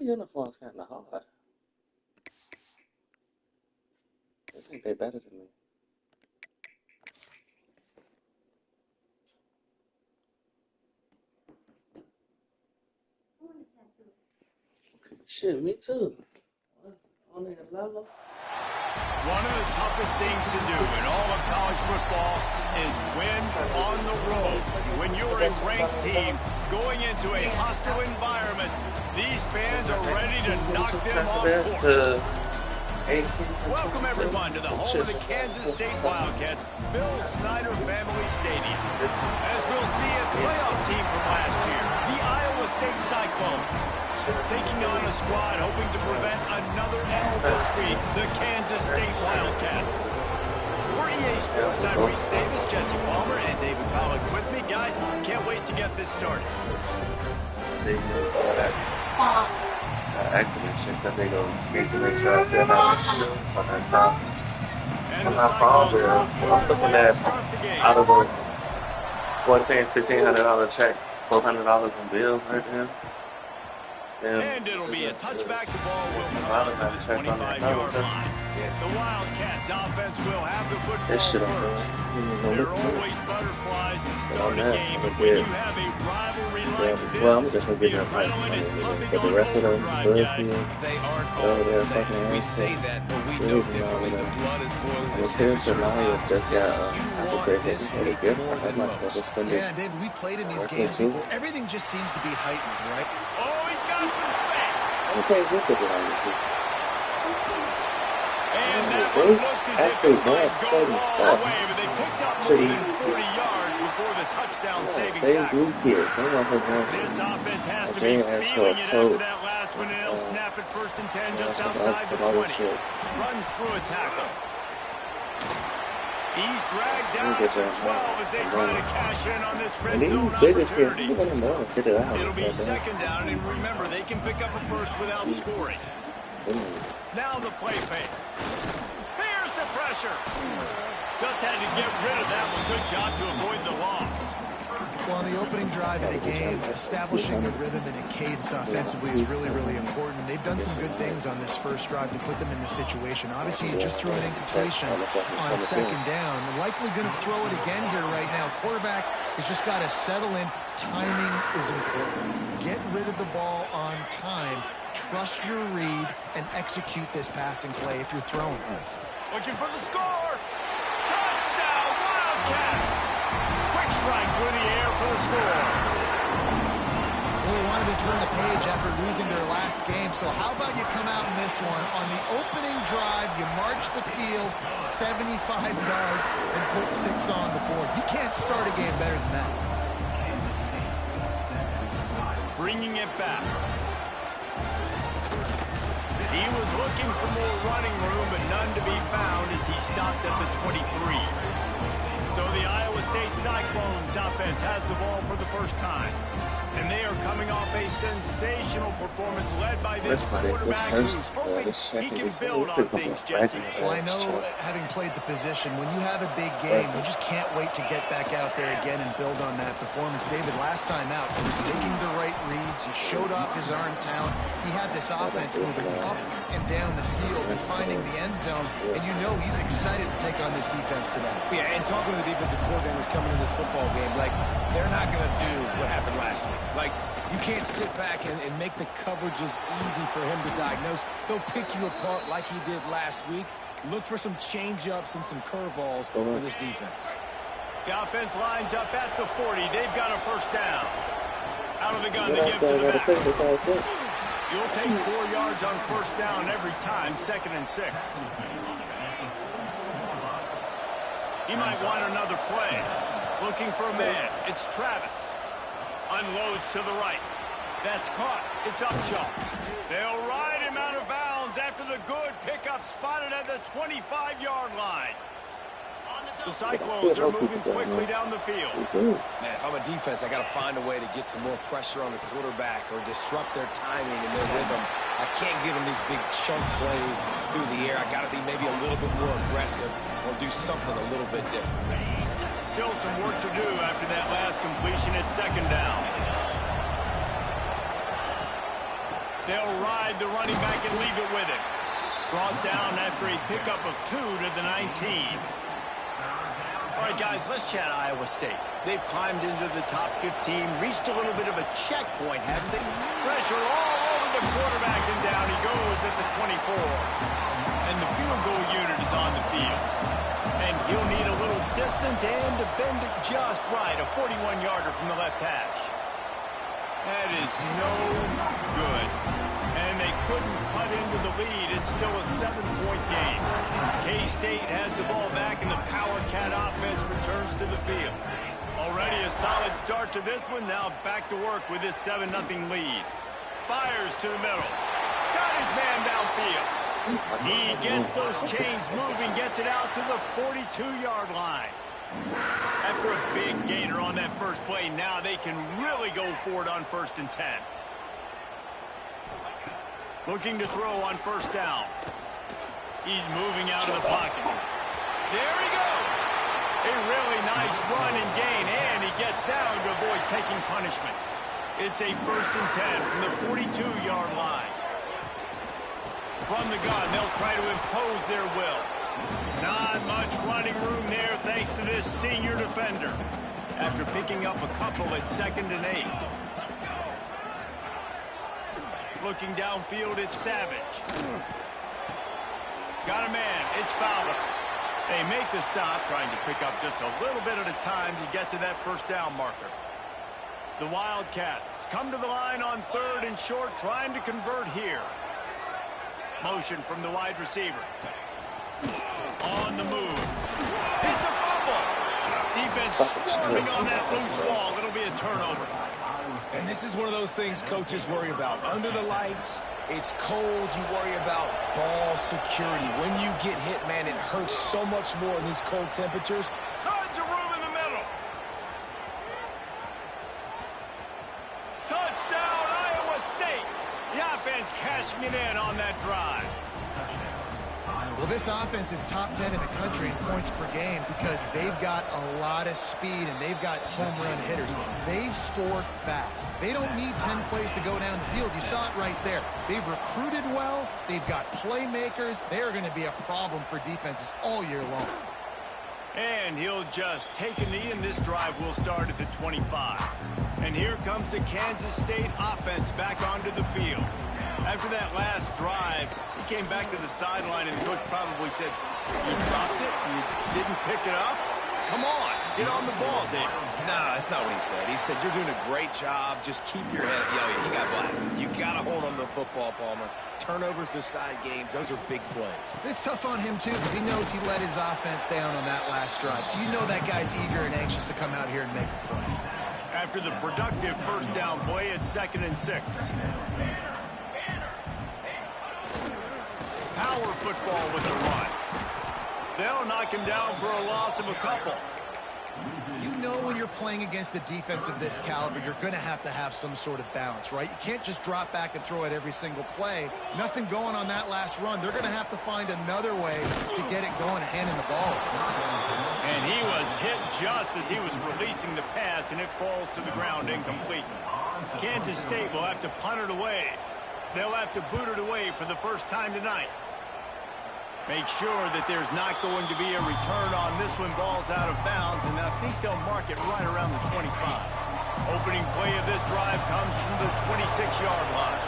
uniform's kind of hard. I think they're better than me. Shit, me too. On the level. One of the toughest things to do in all of college football is win on the road. When you're a ranked team going into a hostile environment, these fans are ready to knock them off course. Welcome everyone to the home of the Kansas State Wildcats, Bill Snyder Family Stadium. As we'll see a playoff team from last year, the Iowa State Cyclones. Taking on a squad hoping to prevent another L this week, the Kansas State Wildcats. For EA Sports, I'm Reese Davis, Jesse Palmer, and David Pollock with me. Guys, can't wait to get this started. Accident shit that they go need to make sure I still have my shoes on that top. On my phone bill, I'm looking at out of the $1,500 check, $400 in bills right now. And it'll be a touchback. The ball will come out to the 25-yard line. The Wildcats offense will have the football first. There are always butterflies to start a game, but when you have a rivalry like this, the adrenaline is pumping on overdrive, guys. They aren't all the same. We say that, but we know differently. The blood is boiling. The temperature's high. You want this week more than most. Yeah, David, we played in these games before. Everything just seems to be heightened, right? Oh, he's got some space. Okay, look at it. And that one looked as if it might go all the way, but they picked up more than 40 yards before the touchdown-saving tackle. This offense has to be feeling it after that last one, and they'll snap it 1st and 10 just outside the 20. Runs through a tackle. He's dragged down to 12 as they try to cash in on this red zone opportunity. It'll be 2nd down, and remember, they can pick up a first without scoring. Now the play fake. Here's the pressure. Just had to get rid of that one. Good job to avoid the loss. Well, on the opening drive of the game, establishing a rhythm and a cadence offensively is really, really important. They've done some good things on this first drive to put them in this situation. Obviously, you just threw an incompletion on 2nd down. Likely going to throw it again here right now. Quarterback has just got to settle in. Timing is important. Get rid of the ball on time. Trust your read and execute this passing play if you're throwing. Looking for the score. Touchdown, Wildcats. Quick strike through the air for the score. Well, they wanted to turn the page after losing their last game, so how about you come out in this one? On the opening drive, you march the field 75 yards and put 6 on the board. You can't start a game better than that. Bringing it back. He was looking for more running room, but none to be found as he stopped at the 23. So the Iowa State Cyclones offense has the ball for the first time. And they are coming off a sensational performance led by this quarterback who's hoping he can build on things, Jesse. Well, I know, having played the position, when you have a big game, you just can't wait to get back out there again and build on that performance. David, last time out, he was making the right reads. He showed off his arm talent. He had this offense moving up and down the field and finding the end zone. And you know he's excited to take on this defense today. Yeah, and talking to the defensive coordinators coming in this football game, like, they're not going to do what happened last week. Like, you can't sit back and make the coverages easy for him to diagnose. He'll pick you apart like he did last week. Look for some change-ups and some curveballs for this defense. The offense lines up at the 40. They've got a 1st down. Out of the gun to give to the back. You'll take 4 yards on 1st down every time, 2nd and 6. He might want another play. Looking for a man. It's Travis. Unloads to the right. That's caught. It's Upshaw. They'll ride him out of bounds after the good pickup spotted at the 25-yard line. The Cyclones are moving quickly down the field. Man, if I'm a defense, I got to find a way to get some more pressure on the quarterback or disrupt their timing and their rhythm. I can't give them these big chunk plays through the air. I got to be maybe a little bit more aggressive or do something a little bit different. Still some work to do after that last completion at 2nd down. They'll ride the running back and leave it with him. Brought down after a pickup of 2 to the 19. All right, guys, let's chat Iowa State. They've climbed into the top 15, reached a little bit of a checkpoint, haven't they? Pressure all over the quarterback, and down he goes at the 24. And the field goal unit is on the field. And he'll need a little distance and to bend it just right, a 41-yarder from the left hash. That is no good. And they couldn't cut into the lead. It's still a 7-point game. K-State has the ball back, and the Power Cat offense returns to the field. Already a solid start to this one. Now back to work with this 7-0 lead. Fires to the middle. Got his man downfield. He gets those chains moving, gets it out to the 42-yard line. After a big gainer on that first play, now they can really go for it on 1st and 10. Looking to throw on 1st down. He's moving out of the pocket. There he goes. A really nice run and gain, and he gets down to avoid taking punishment. It's a 1st and 10 from the 42-yard line. From the gun, they'll try to impose their will. Not much running room there thanks to this senior defender. After picking up a couple at 2nd and 8. Looking downfield, it's Savage. Got a man, it's Fowler. They make the stop, trying to pick up just a little bit at a time to get to that 1st down marker. The Wildcats come to the line on 3rd and short, trying to convert here. Motion from the wide receiver. On the move. It's a fumble. Defense swarming on that loose ball. It'll be a turnover. And this is one of those things coaches worry about. Under the lights, it's cold. You worry about ball security. When you get hit, man, it hurts so much more in these cold temperatures. Tons of room in the middle. Touchdown, Iowa State. The offense cashing it in on that drive. Well, this offense is top 10 in the country in points per game because they've got a lot of speed and they've got home run hitters. They score fast. They don't need 10 plays to go down the field. You saw it right there. They've recruited well. They've got playmakers. They're going to be a problem for defenses all year long. And he'll just take a knee, and this drive will start at the 25. And here comes the Kansas State offense back onto the field. After that last drive, he came back to the sideline, and the coach probably said, "You dropped it? You didn't pick it up? Come on, get on the ball, Dave." No, that's not what he said. He said, "You're doing a great job. Just keep your head up." Yeah, he got blasted. You got to hold on to the football, Palmer. Turnovers decide games. Those are big plays. It's tough on him, too, because he knows he let his offense down on that last drive. So you know that guy's eager and anxious to come out here and make a play. After the productive 1st down play, it's 2nd and 6. Power football with the run. They'll knock him down for a loss of a couple. You know when you're playing against a defense of this caliber, you're going to have some sort of balance, right? You can't just drop back and throw it every single play. Nothing going on that last run. They're going to have to find another way to get it going, handing the ball. And he was hit just as he was releasing the pass, and it falls to the ground incomplete. Kansas State will have to punt it away. They'll have to boot it away for the first time tonight. Make sure that there's not going to be a return on this one. Ball's out of bounds, and I think they'll mark it right around the 25. Opening play of this drive comes from the 26-yard line.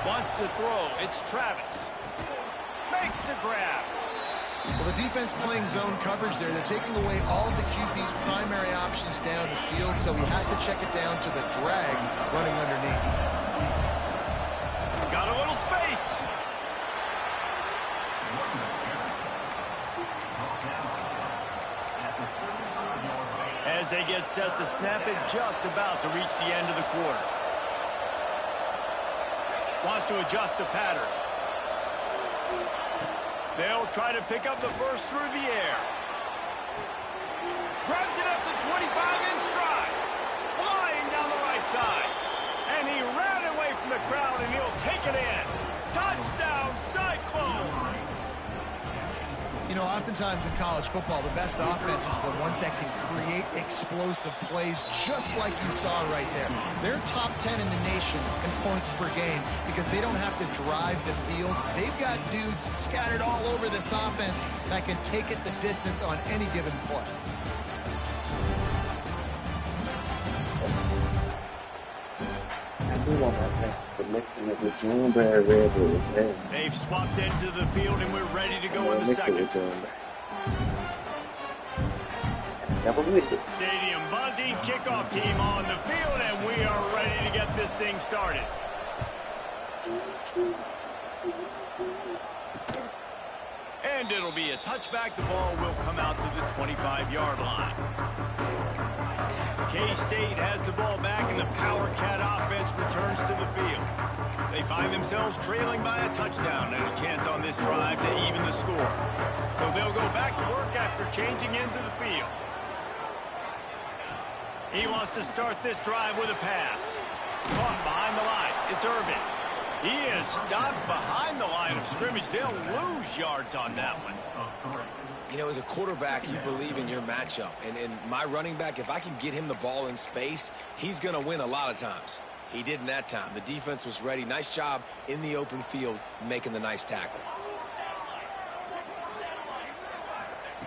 Wants to throw. It's Travis. Makes the grab. Well, the defense playing zone coverage there. They're taking away all of the QB's primary options down the field, so he has to check it down to the drag running underneath. Got a little space. As they get set to snap it, just about to reach the end of the quarter. Wants to adjust the pattern. They'll try to pick up the first through the air. Grabs it up to 25 in stride. Flying down the right side. And he ran away from the crowd, and he'll take it in. Touchdown, Cyclones! You know, oftentimes in college football, the best offenses are the ones that can create explosive plays just like you saw right there. They're top 10 in the nation in points per game because they don't have to drive the field. They've got dudes scattered all over this offense that can take it the distance on any given play. They've swapped into the field and we're ready to go in the second. Stadium buzzing, kickoff team on the field, and we are ready to get this thing started. And it'll be a touchback. The ball will come out to the 25-yard line. K-State has the ball back, and the Power Cat offense returns to the field. They find themselves trailing by a touchdown and a chance on this drive to even the score. So they'll go back to work after changing into the field. He wants to start this drive with a pass. Caught behind the line. It's Irvin. He is stopped behind the line of scrimmage. They'll lose yards on that one. You know, as a quarterback, you believe in your matchup. And my running back, if I can get him the ball in space, he's going to win a lot of times. He did in that time. The defense was ready. Nice job in the open field making the nice tackle.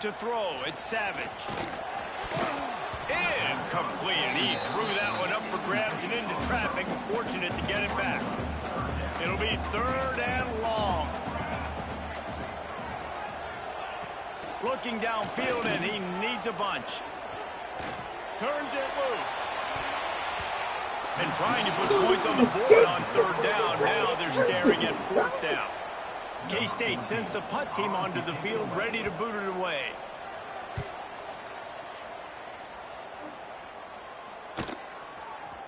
To throw, it's Savage. Incomplete, and he threw that one up for grabs and into traffic. Fortunate to get it back. It'll be 3rd and long. Looking downfield, and he needs a bunch. Turns it loose. And trying to put points on the board on 3rd down. Now they're staring at 4th down. K-State sends the punt team onto the field, ready to boot it away.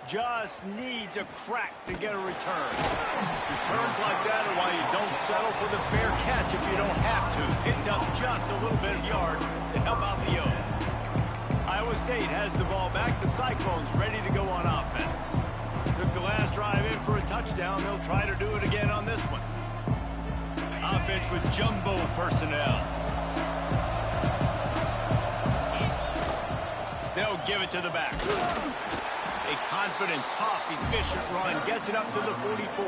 Just needs a crack to get a return. Returns like that are why you don't settle for the fair catch if you don't have to. Picks up just a little bit of yards to help out the Oak. Iowa State has the ball back. The Cyclones ready to go on offense. Took the last drive in for a touchdown. They'll try to do it again on this one. Offense with jumbo personnel. They'll give it to the back. A confident, tough, efficient run gets it up to the 44.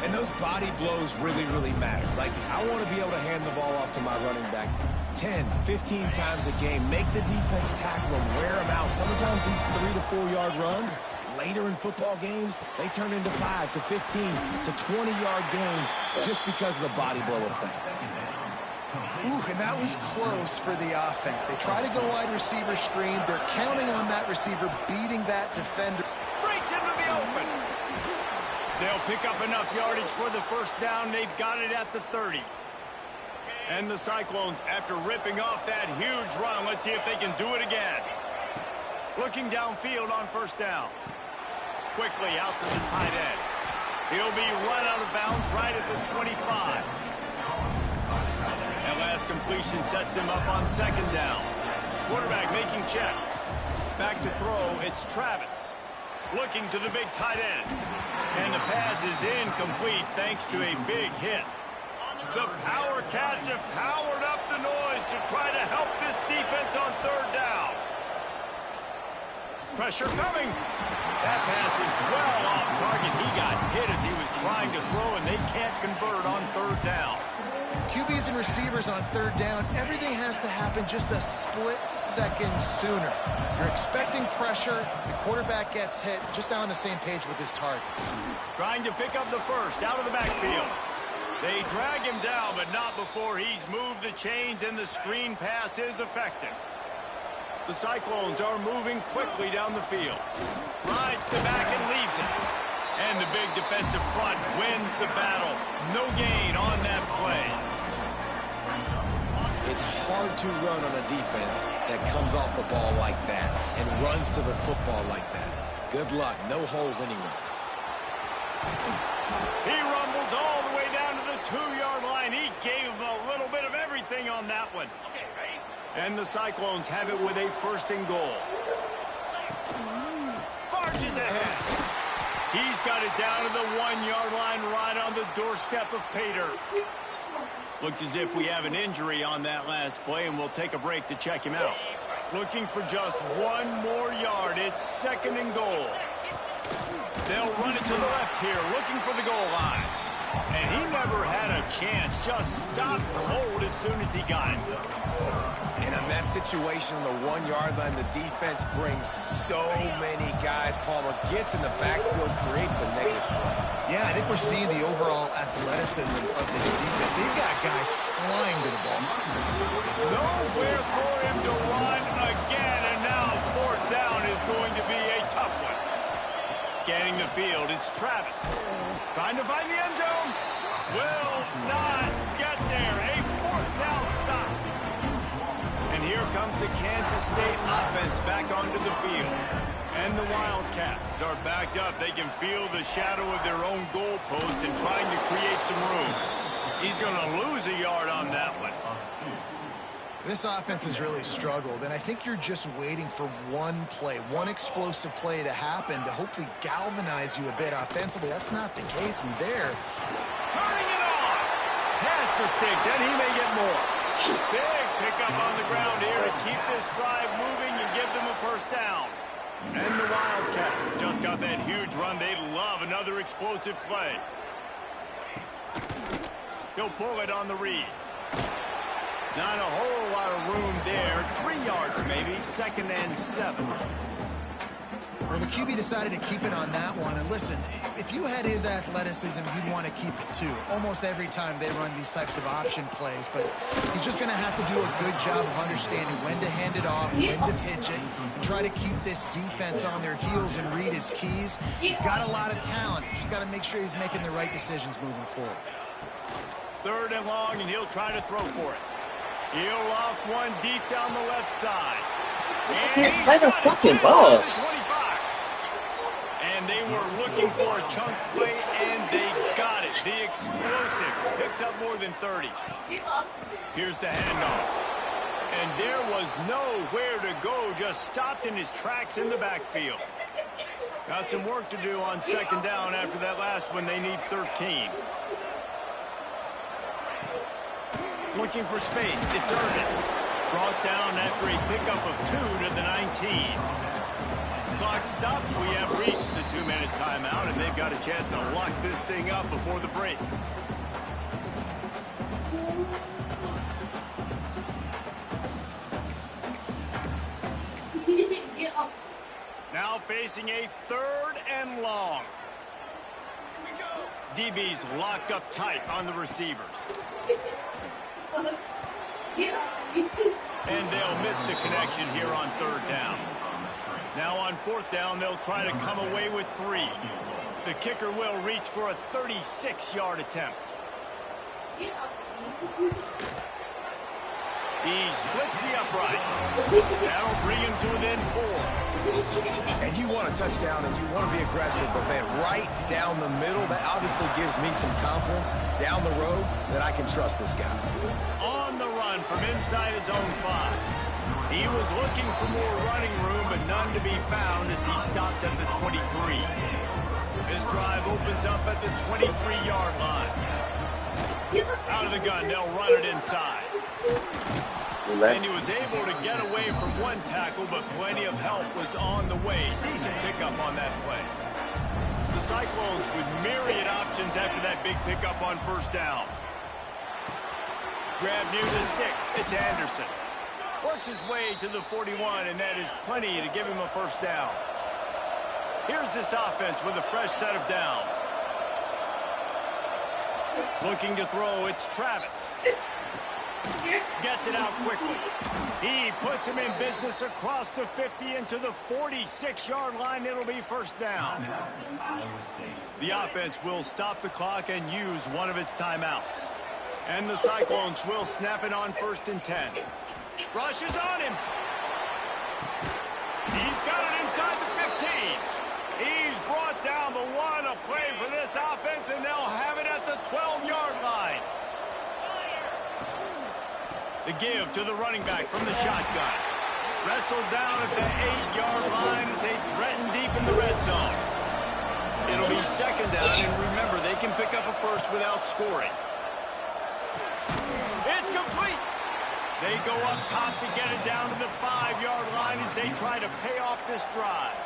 And those body blows really, really matter. Like, I want to be able to hand the ball off to my running back 10, 15 times a game. Make the defense tackle them, wear them out. Sometimes these 3 to 4 yard runs, later in football games, they turn into 5 to 15 to 20-yard games just because of the body blow effect. Ooh, and that was close for the offense. They try to go wide receiver screen. They're counting on that receiver beating that defender. Breaks into the open. They'll pick up enough yardage for the 1st down. They've got it at the 30. And the Cyclones, after ripping off that huge run, let's see if they can do it again. Looking downfield on 1st down. Quickly out to the tight end. He'll be run out of bounds right at the 25. That last completion sets him up on 2nd down. Quarterback making checks. Back to throw, it's Travis. Looking to the big tight end. And the pass is incomplete thanks to a big hit. The Power Cats have powered up the noise to try to help this defense on 3rd down. Pressure coming. That pass is well off target. He got hit as he was trying to throw, and they can't convert on 3rd down. QBs and receivers on 3rd down, everything has to happen just a split second sooner. You're expecting pressure, the quarterback gets hit, just not on the same page with his target. Trying to pick up the 1st out of the backfield. They drag him down, but not before he's moved the chains, and the screen pass is effective. The Cyclones are moving quickly down the field. Rides the back and leaves it. And the big defensive front wins the battle. No gain on that play. It's hard to run on a defense that comes off the ball like that and runs to the football like that. Good luck. No holes anywhere. He rumbles all the way down to the 2-yard line. He gave him a little bit of everything on that one. And the Cyclones have it with a 1st and goal. Marches ahead. He's got it down to the 1-yard line right on the doorstep of Pater. Looks as if we have an injury on that last play, and we'll take a break to check him out. Looking for just 1 more yard. It's 2nd and goal. They'll run it to the left here, looking for the goal line. And he never had a chance. Just stopped cold as soon as he got it. And on that situation, on the 1-yard line, the defense brings so many guys. Palmer gets in the backfield, creates the negative play. Yeah, I think we're seeing the overall athleticism of this defense. They've got guys flying to the ball. Nowhere for him to run again, and now 4th down is going to be a tough one. Scanning the field, it's Travis. Trying to find the end zone. Will not get there. A 4th down stop. And here comes the Kansas State offense back onto the field. And the Wildcats are backed up. They can feel the shadow of their own goalpost and trying to create some room. He's going to lose a yard on that one. This offense has really struggled, and I think you're just waiting for one play, one explosive play to happen to hopefully galvanize you a bit offensively. That's not the case, and there. Turning it on! Past the sticks, and he may get more. Big pickup on the ground here to keep this drive moving and give them a 1st down. And the Wildcats just got that huge run. They'd love another explosive play. He'll pull it on the read. Not a whole lot of room there. 3 yards maybe. 2nd and 7. Well, the QB decided to keep it on that one. And listen, if you had his athleticism, you'd want to keep it too. Almost every time they run these types of option plays. But he's just going to have to do a good job of understanding when to hand it off, when to pitch it, and try to keep this defense on their heels and read his keys. He's got a lot of talent. Just got to make sure he's making the right decisions moving forward. 3rd and long, and he'll try to throw for it. He'll loft one deep down the left side. Can't play the fucking ball. And they were looking for a chunk play, and they got it. The explosive picks up more than 30. Here's the handoff. And there was nowhere to go, just stopped in his tracks in the backfield. Got some work to do on 2nd down after that last one. They need 13. Looking for space. It's Irvin. Brought down after a pickup of 2 to the 19. Clock stops. We have reached the 2-minute timeout, and they've got a chance to lock this thing up before the break. Now facing a 3rd and long. DB's locked up tight on the receivers. And they'll miss the connection here on 3rd down. Now on 4th down, they'll try to come away with 3. The kicker will reach for a 36-yard attempt. He splits the upright. That'll bring him to within 4. And you want a touchdown and you want to be aggressive, but man, right down the middle, that obviously gives me some confidence down the road that I can trust this guy. On the run from inside his own 5. He was looking for more running room, but none to be found as he stopped at the 23. This drive opens up at the 23-yard line. Out of the gun, they'll run it inside. And he was able to get away from one tackle, but plenty of help was on the way. Decent pickup on that play. The Cyclones with myriad options after that big pickup on 1st down. Grab near the sticks. It's Anderson. Works his way to the 41, and that is plenty to give him a 1st down. Here's this offense with a fresh set of downs. Looking to throw, it's Travis. Gets it out quickly. He puts him in business across the 50 into the 46-yard line. It'll be 1st down. The offense will stop the clock and use one of its timeouts. And the Cyclones will snap it on 1st and 10. Rushes on him. He's got it inside the 15. He's brought down, but what a play for this offense, and they'll have it at the 12-yard line. The give to the running back from the shotgun. Wrestled down at the 8-yard line as they threaten deep in the red zone. It'll be 2nd down, and remember, they can pick up a 1st without scoring. It's complete. They go up top to get it down to the 5-yard line as they try to pay off this drive.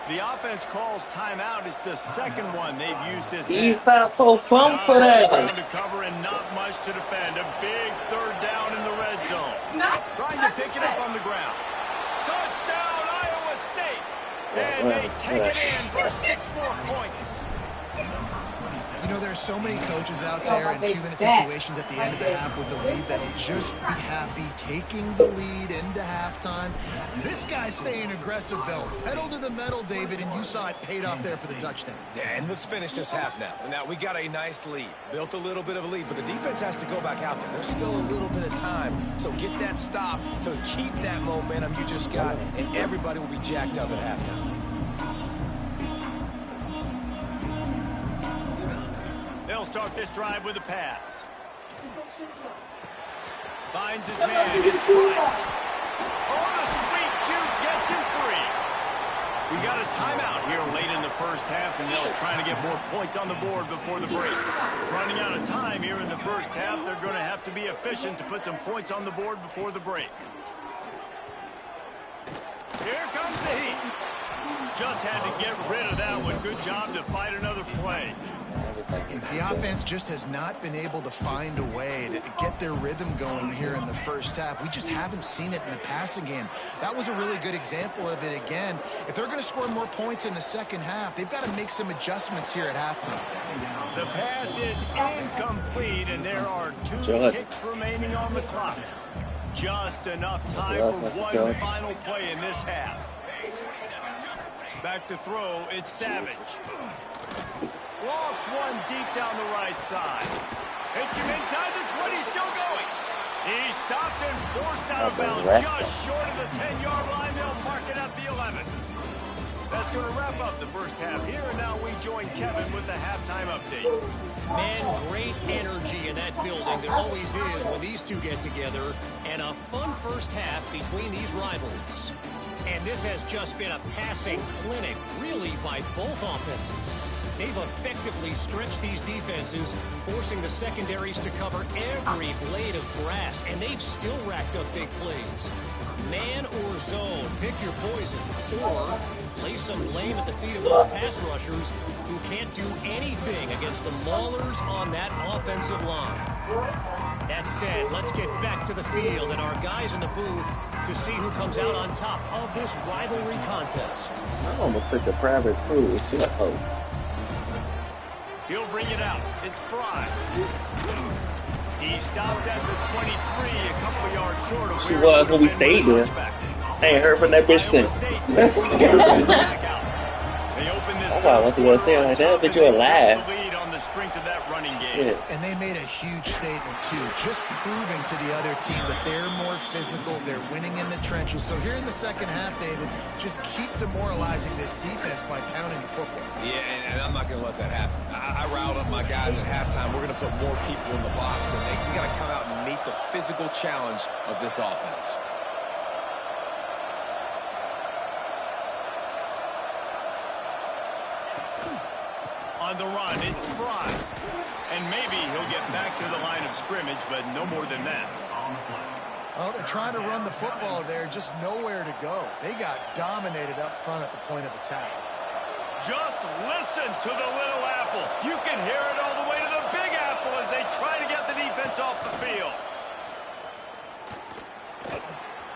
The offense calls timeout. It's the second one they've used this half. Not Ground for that. to cover and not much to defend. A big third down in the red zone. Trying to pick it up on the ground. Touchdown, Iowa State. And they take it in for 6 more points. You know, there's so many coaches out there in 2-minute situations at the end of the half with the lead that'll just be happy taking the lead into halftime. This guy's staying aggressive, though. Pedal to the metal, David, and you saw it paid off there for the touchdown. Yeah, and let's finish this half now. Now, we got a nice lead. Built a little bit of a lead, but the defense has to go back out there. There's still a little bit of time. So get that stop to keep that momentum you just got, and everybody will be jacked up at halftime. They'll start this drive with a pass. Finds his man. It's Price. Oh, the sweet juke gets him free. We got a timeout here late in the first half, and they'll try to get more points on the board before the break. Running out of time here in the first half, they're going to have to be efficient to put some points on the board before the break. Here comes the heat. Just had to get rid of that one. Good job to fight another play. The offense just has not been able to find a way to get their rhythm going here in the first half. We just haven't seen it in the passing game. That was a really good example of it again. If they're going to score more points in the second half, they've got to make some adjustments here at halftime. The pass is incomplete, and there are 2 kicks remaining on the clock. Just enough time for one final play in this half. Back to throw, it's Savage. Lost one deep down the right side. Hits him inside the 20, still going. He stopped and forced out of bounds just short of the 10-yard line. They'll mark it at the 11. That's going to wrap up the first half here, and now we join Kevin with the halftime update. Man, great energy in that building. There always is when these two get together, and a fun first half between these rivals. And this has just been a passing clinic, really, by both offenses. They've effectively stretched these defenses, forcing the secondaries to cover every blade of grass, and they've still racked up big plays. Man or zone, pick your poison, or lay some blame at the feet of those pass rushers who can't do anything against the maulers on that offensive line. That said, let's get back to the field and our guys in the booth to see who comes out on top of this rivalry contest. I almost took a private cruise. He'll bring it out. It's Fry. He stopped at the 23, a couple yards short of She was when we stayed there. I ain't heard from that bitch since. I want to go say like that, but you're alive. Strength of that running game. Yeah. And they made a huge statement, too, just proving to the other team that they're more physical, they're winning in the trenches. So here in the second half, David, just keep demoralizing this defense by pounding the football. Yeah, and I'm not going to let that happen. I riled up my guys at halftime. We're going to put more people in the box, and we got to come out and meet the physical challenge of this offense. On the run, it's Fry. And maybe he'll get back to the line of scrimmage, but no more than that. Well, they're trying to run the football there, just nowhere to go. They got dominated up front at the point of attack. Just listen to the little apple. You can hear it all the way to the big apple as they try to get the defense off the field.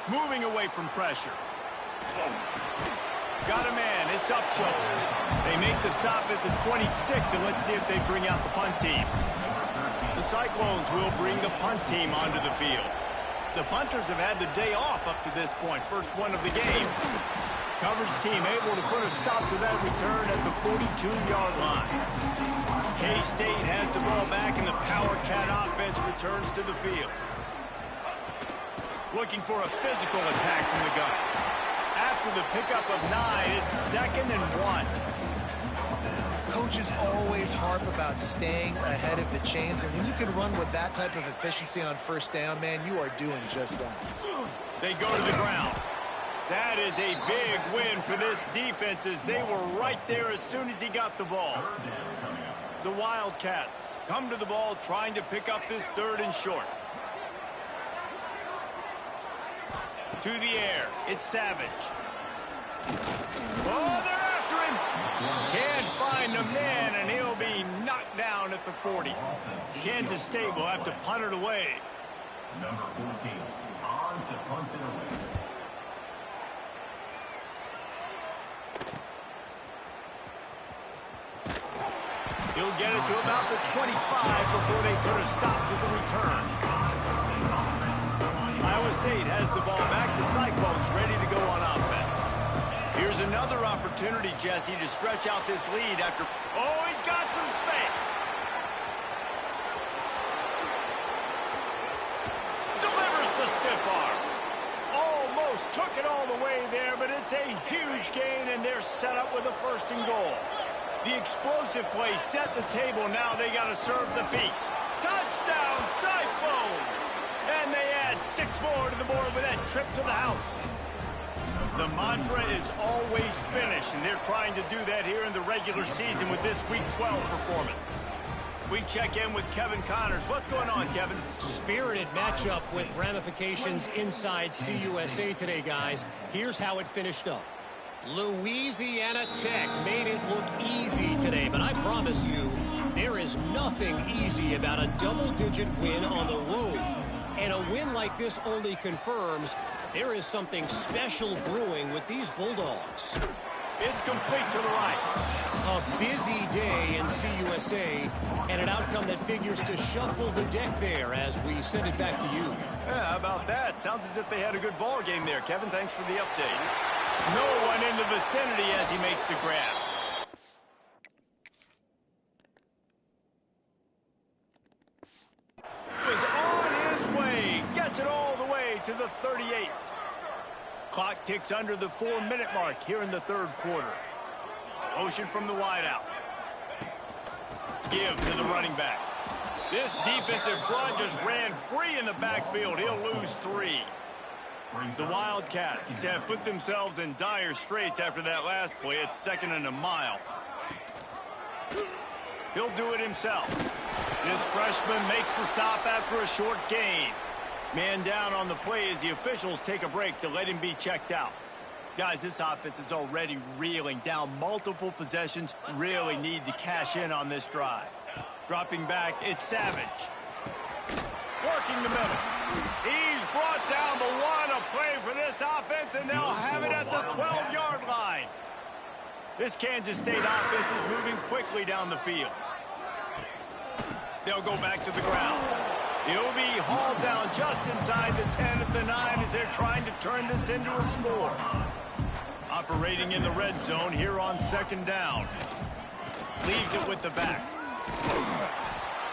Moving away from pressure. Got a man. It's up shoulder. They make the stop at the 26, and let's see if they bring out the punt team. The Cyclones will bring the punt team onto the field. The punters have had the day off up to this point. First one of the game. Coverage team able to put a stop to that return at the 42-yard line. K-State has the ball back, and the Power Cat offense returns to the field. Looking for a physical attack from the gun. After the pickup of 9, it's 2nd and 1. Coaches always harp about staying ahead of the chains, and when you can run with that type of efficiency on first down, man, you are doing just that. They go to the ground. That is a big win for this defense as they were right there as soon as he got the ball. The Wildcats come to the ball trying to pick up this 3rd and short. To the air. It's Savage. Oh, they're after him. Can't find the man, and he'll be knocked down at the 40. Kansas State will have to punt it away. Number 14, on to punt it away. He'll get it to about the 25 before they put a stop to the return. Iowa State has the ball back. The Cyclones ready to go on offense. Here's another opportunity, Jesse, to stretch out this lead after... Oh, he's got some space. Delivers the stiff arm. Almost took it all the way there, but it's a huge gain, and they're set up with a 1st and goal. The explosive play set the table. Now they got to serve the feast. Touchdown, Cyclones! And they add 6 more to the board with that trip to the house. The mantra is always finish, and they're trying to do that here in the regular season with this Week 12 performance. We check in with Kevin Connors. What's going on, Kevin? Spirited matchup with ramifications inside CUSA today, guys. Here's how it finished up. Louisiana Tech made it look easy today, but I promise you, there is nothing easy about a double-digit win on the road. And a win like this only confirms there is something special brewing with these Bulldogs. It's complete to the right. A busy day in CUSA, and an outcome that figures to shuffle the deck there as we send it back to you. Yeah, how about that? Sounds as if they had a good ball game there. Kevin, thanks for the update. No one in the vicinity as he makes the grab. Was on his way. Gets it all the way to the 38. Clock ticks under the 4-minute mark here in the 3rd quarter. Motion from the wideout. Give to the running back. This defensive front just ran free in the backfield. He'll lose 3. The Wildcats have put themselves in dire straits after that last play. It's 2nd and a mile. He'll do it himself. This freshman makes the stop after a short gain. Man down on the play as the officials take a break to let him be checked out. Guys, this offense is already reeling down multiple possessions. Really need to cash in on this drive. Dropping back, it's Savage. Working the middle. He's brought down the 1. A play for this offense, and they'll have it at the 12-yard line. This Kansas State offense is moving quickly down the field. They'll go back to the ground. He'll be hauled down just inside the 10 at the 9 as they're trying to turn this into a score. Operating in the red zone here on 2nd down. Leaves it with the back.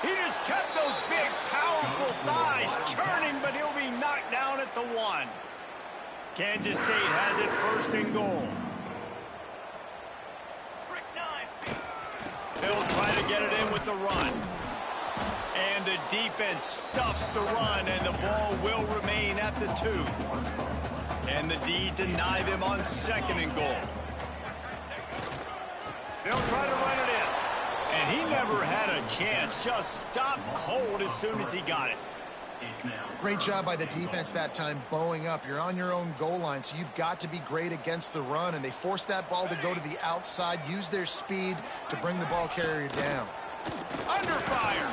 He just kept those big, powerful thighs churning, but he'll be knocked down at the 1. Kansas State has it 1st and goal. They'll try to get it in with the run. And the defense stuffs the run, and the ball will remain at the 2. And the D deny them on 2nd and goal. They'll try to run it in. And he never had a chance. Just stopped cold as soon as he got it. Great job by the defense that time, bowing up. You're on your own goal line, so you've got to be great against the run. And they forced that ball to go to the outside, use their speed to bring the ball carrier down. Under fire.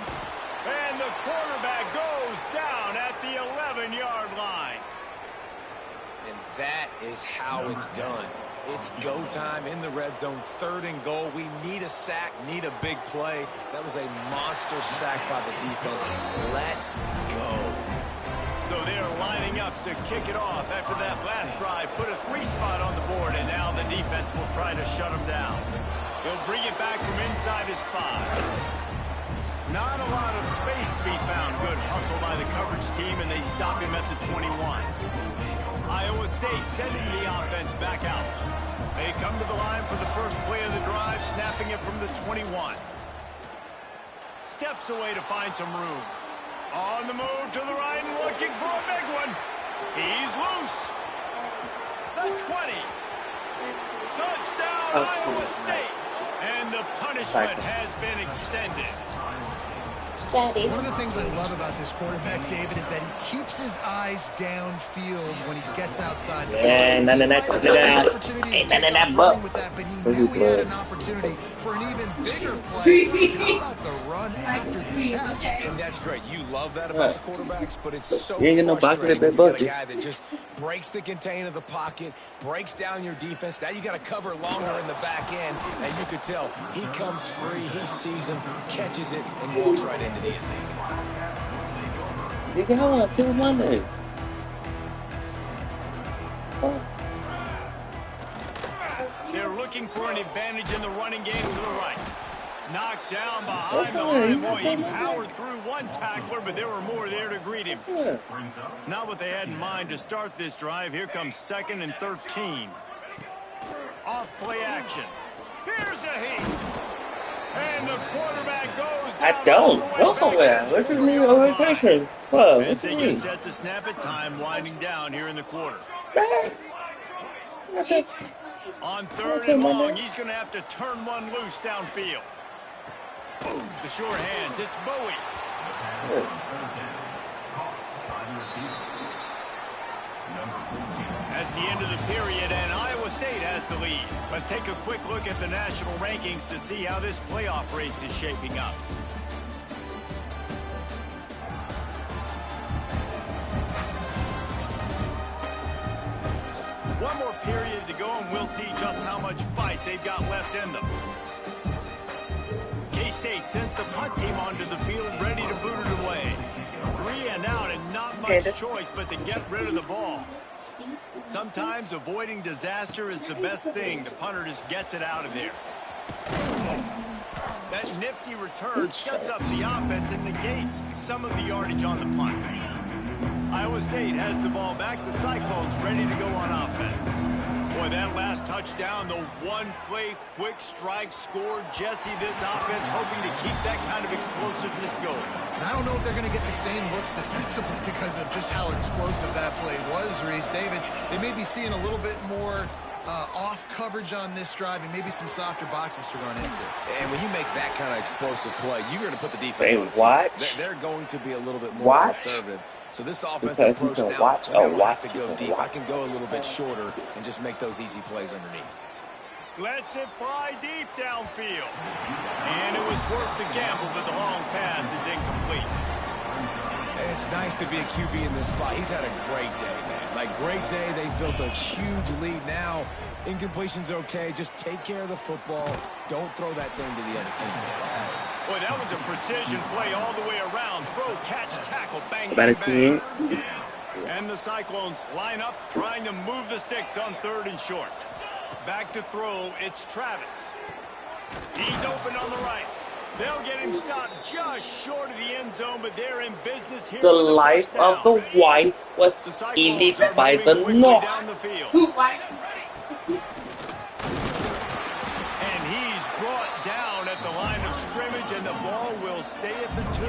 And the quarterback goes down at the 11-yard line. And that is how it's done. It's go time in the red zone, 3rd and goal. We need a sack, need a big play. That was a monster sack by the defense. Let's go. So they're lining up to kick it off after that last drive. Put a 3 spot on the board, and now the defense will try to shut them down. He'll bring it back from inside his 5. Not a lot of space to be found. Good hustle by the coverage team, and they stop him at the 21. Iowa State sending the offense back out. They come to the line for the first play of the drive, snapping it from the 21. Steps away to find some room. On the move to the right and looking for a big one. He's loose. The 20. Touchdown, Iowa State. And the punishment has been extended. Daddy. One of the things I love about this quarterback, David, is that he keeps his eyes downfield when he gets outside the And none of that pocket. took He it might have out. an opportunity to Ain't none take of off that running buck. with that, but he Where knew he he had an was. opportunity for an even bigger play. How about the run after the catch? And that's great. You love that about Right. the quarterbacks, but it's so You ain't get no box of that frustrating when bad you got a buckets. guy that just breaks the contain of the pocket, breaks down your defense. Now you got to cover longer in the back end, and you could tell he comes free, he sees him, catches it, and walks right into the end zone. Nigga, I want to Monday. Oh. They're looking for an advantage in the running game to the right. Knocked down behind That's the all right. line. You Boy, got he something like powered through one tackler, but there were more there to greet him. that. Not what they had in mind to start this drive. Here comes 2nd and 13. Off play action. Here's a heat. And the quarterback goes down. I don't. Go somewhere. What's his name? Orientation. What? As What's they his get name? set to snap it, time winding down here in the quarter. What's it? On 3rd and long, he's going to have to turn one loose downfield. The short hands, it's Bowie. That's the end of the period, and Iowa State has the lead. Let's take a quick look at the national rankings to see how this playoff race is shaping up. One more period to go, and we'll see just how much fight they've got left in them. K-State sends the punt team onto the field, ready to boot it away. 3 and out, and not much choice but to get rid of the ball. Sometimes avoiding disaster is the best thing. The punter just gets it out of there. That nifty return sets up the offense and negates some of the yardage on the punt. Iowa State has the ball back. The Cyclones ready to go on offense. Boy, that last touchdown, the one-play quick strike scored. Jesse, this offense hoping to keep that kind of explosiveness going. And I don't know if they're going to get the same looks defensively because of just how explosive that play was, Reese. David, they may be seeing a little bit more off coverage on this drive and maybe some softer boxes to run into. And when you make that kind of explosive play, you're going to put the defense on the team. They're going to be a little bit more conservative. So this offensive approach now, we'll have to go deep. I can go a little bit shorter and just make those easy plays underneath. Lets it fly deep downfield. And it was worth the gamble, but the long pass is incomplete. It's nice to be a QB in this spot. He's had a great day, man. Like, great day. They've built a huge lead now. Incompletion's okay. Just take care of the football. Don't throw that thing to the other team. Boy, that was a precision play all the way around. Throw, catch, tackle, bang, bang, bang. And the Cyclones line up, trying to move the sticks on 3rd and short. Back to throw, it's Travis. He's open on the right. They'll get him stopped just short of the end zone, but they're in business here. The life of the wife was ended by the North. Down the field. And he's brought down at the line of scrimmage, and the ball will stay at the 2.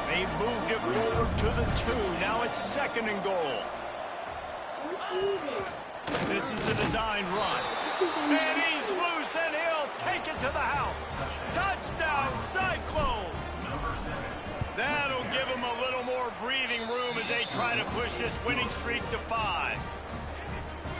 They've moved it forward to the 2. Now it's 2nd and goal. This is a designed run. And he's loose, and he'll take it to the house. Touchdown, Cyclones! That'll give them a little more breathing room as they try to push this winning streak to 5.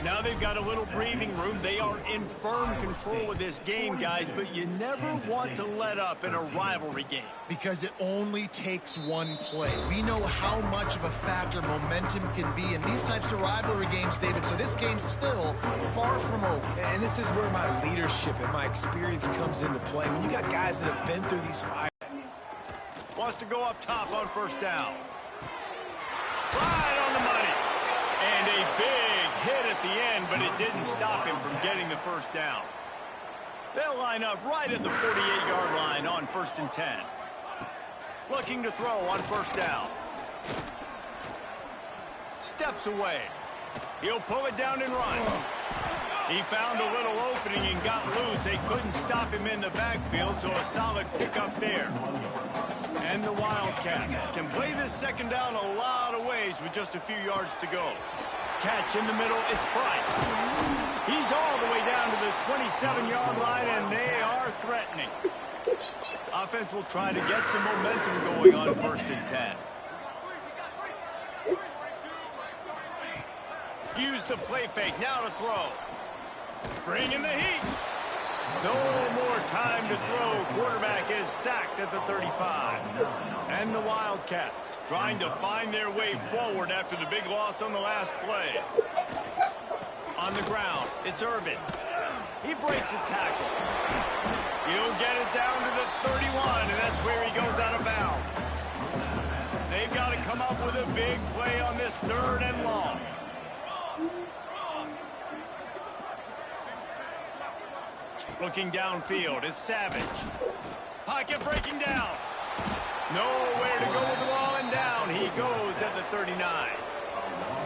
Now they've got a little breathing room. They are in firm control of this game, guys, but you never want to let up in a rivalry game. Because it only takes one play. We know how much of a factor momentum can be in these types of rivalry games, David, so this game's still far from over. And this is where my leadership and my experience comes into play. When you got guys that have been through these fires. Wants to go up top on 1st down. Right on the money. And a big hit at the end, but it didn't stop him from getting the 1st down. They'll line up right at the 48-yard line on 1st and 10. Looking to throw on 1st down. Steps away. He'll pull it down and run. He found a little opening and got loose. They couldn't stop him in the backfield, so a solid pickup there. And the Wildcats can play this 2nd down a lot of ways with just a few yards to go. Catch in the middle, it's Price. He's all the way down to the 27-yard line, and they are threatening. Offense will try to get some momentum going on 1st and 10. Use the play fake, now to throw. Bring in the heat. No more time to throw. Quarterback is sacked at the 35. And the Wildcats trying to find their way forward after the big loss on the last play. On the ground, it's Irvin. He breaks a tackle. He'll get it down to the 31, and that's where he goes out of bounds. They've got to come up with a big play on this 3rd and long. Looking downfield, it's Savage. Pocket breaking down. Nowhere to go with the ball, and down he goes at the 39.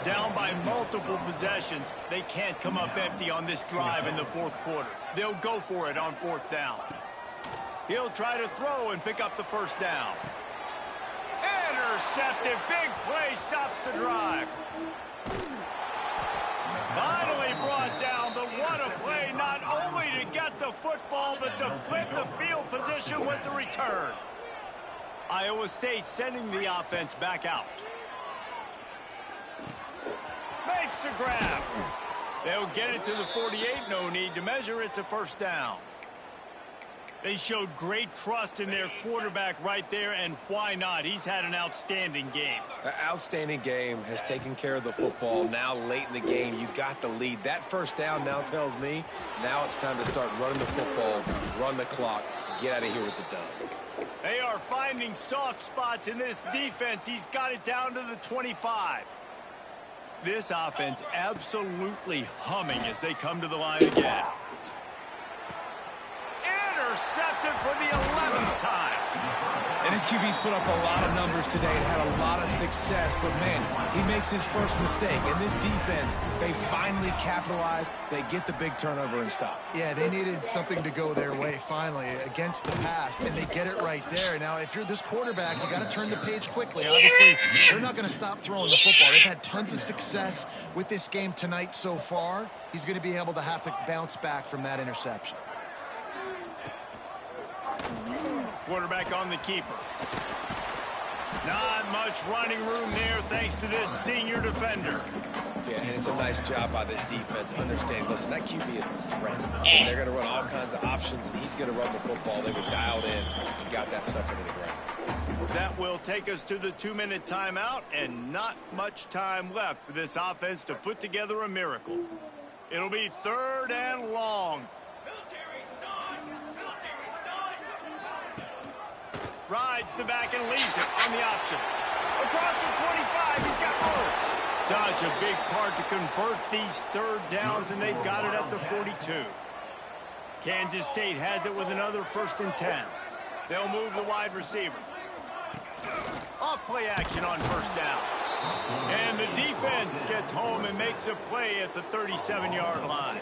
Down by multiple possessions. They can't come up empty on this drive in the 4th quarter. They'll go for it on 4th down. He'll try to throw and pick up the 1st down. Intercepted. Big play stops the drive. Finally brought down, but what a play, not only to get the football, but to flip the field position with the return. Iowa State sending the offense back out. Makes the grab. They'll get it to the 48, no need to measure, it's a 1st down. They showed great trust in their quarterback right there, and why not? He's had an outstanding game. An outstanding game, has taken care of the football. Now late in the game, you got the lead. That 1st down now tells me now it's time to start running the football, run the clock, get out of here with the dub. They are finding soft spots in this defense. He's got it down to the 25. This offense absolutely humming as they come to the line again. Intercepted for the 11th time. And his QB's put up a lot of numbers today and had a lot of success, but man, he makes his first mistake. And this defense, they finally capitalize, they get the big turnover and stop. Yeah, they needed something to go their way finally against the pass, and they get it right there. Now, if you're this quarterback, you got to turn the page quickly. Obviously, they're not going to stop throwing the football. They've had tons of success with this game tonight so far. He's going to be able to have to bounce back from that interception. Quarterback on the keeper. Not much running room there thanks to this senior defender. Yeah, and it's a nice job by this defense. Understand, listen, that QB is a threat. And they're going to run all kinds of options, and he's going to run the football. They were dialed in and got that sucker to the ground. That will take us to the 2-minute timeout, and not much time left for this offense to put together a miracle. It'll be 3rd and long. Rides the back and leaves it on the option. Across the 25, he's got room. Such a big part to convert these 3rd downs, and they've got it at the 42. Kansas State has it with another 1st and 10. They'll move the wide receiver. Off play action on 1st down. And the defense gets home and makes a play at the 37-yard line.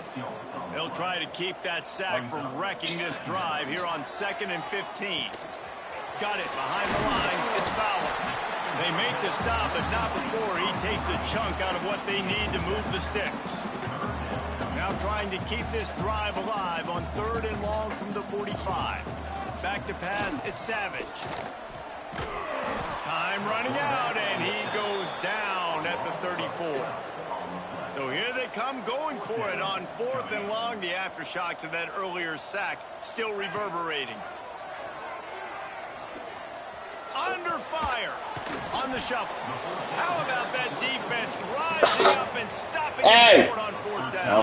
They'll try to keep that sack from wrecking this drive here on 2nd and 15. Got it behind the line. It's Fowler. They make the stop, but not before he takes a chunk out of what they need to move the sticks. Now trying to keep this drive alive on 3rd and long from the 45. Back to pass, it's Savage. Time running out, and he goes down at the 34. So here they come going for it on 4th and long. The aftershocks of that earlier sack still reverberating. Under fire on the shuffle. How about that defense rising up and stopping it short on 4th down?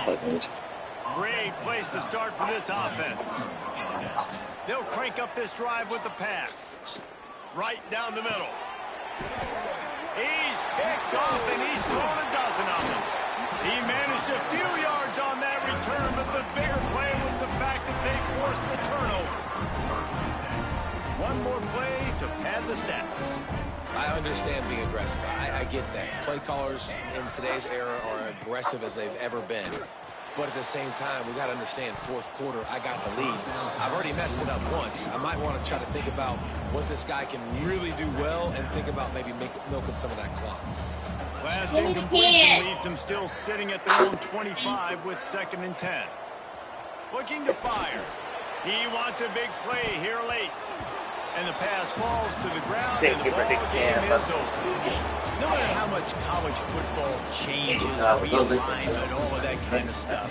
Great place to start for this offense. They'll crank up this drive with the pass. Right down the middle. He's picked off, and he's thrown a dozen of them. He managed a few yards on that return, but the bigger play was the fact that they forced the turnover. One more play to pad the stats. I understand being aggressive. I get that. Play callers in today's era are aggressive as they've ever been. But at the same time, we got to understand 4th quarter, I got the lead. I've already messed it up once. I might want to try to think about what this guy can really do well and think about maybe milking some of that clock. Last incompletion leaves him still sitting at their own 25 with 2nd and 10. Looking to fire. He wants a big play here late. And the pass falls to the ground, Same and the for the ball game camera. is over. No matter how much college football changes, realignment, all of that kind of stuff,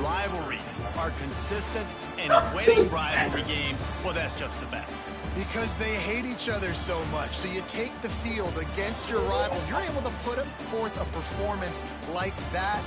rivalries are consistent, and winning rivalry games, well, that's just the best. Because they hate each other so much. So you take the field against your rival. You're able to put forth a performance like that.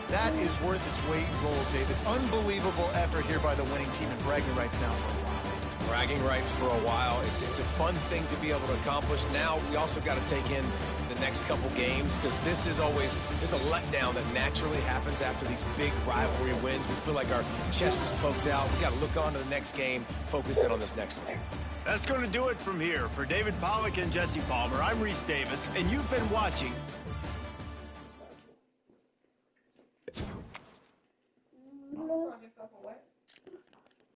That is worth its weight in gold, David. Unbelievable effort here by the winning team, and bragging rights now for a while. Bragging rights for a while. It's a fun thing to be able to accomplish. Now we also got to take in the next couple games, because this is always, there's a letdown that naturally happens after these big rivalry wins. We feel like our chest is poked out. We got to look on to the next game, focus in on this next one. That's going to do it from here. For David Pollack and Jesse Palmer, I'm Reese Davis, and you've been watching